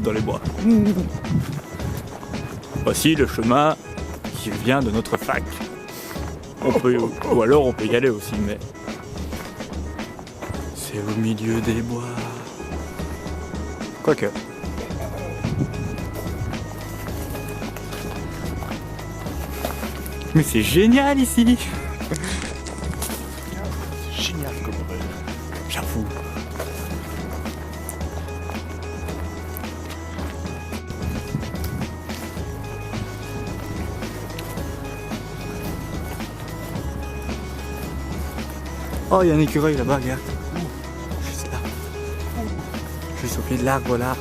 Dans les bois. Voici le chemin qui vient de notre fac. Ou alors on peut y aller aussi, mais c'est au milieu des bois. Quoique. Mais c'est génial ici. C'est génial comme rêve. J'avoue. Oh, il y a un écureuil là-bas, regarde. Juste là. Juste au pied de l'arbre là.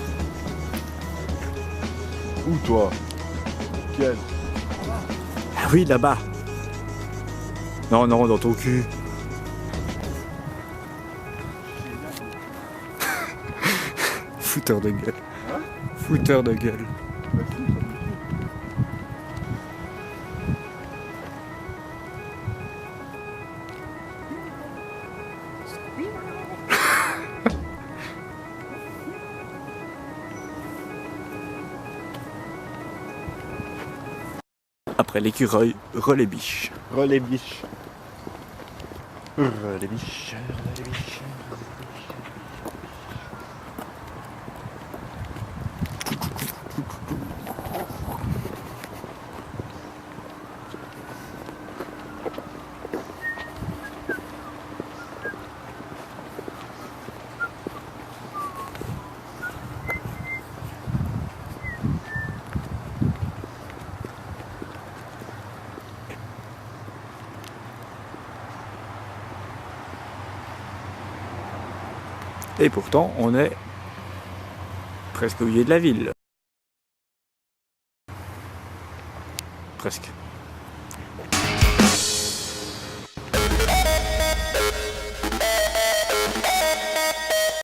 Où toi? Quel? Ah oui, là-bas. Non, non, dans ton cul. Fouteur de gueule. Hein? Fouteur de gueule. Après l'écureuil, relais biche. Relais biche. Relais biche. Relais biche. Et pourtant, on est presque au milieu de la ville. Presque.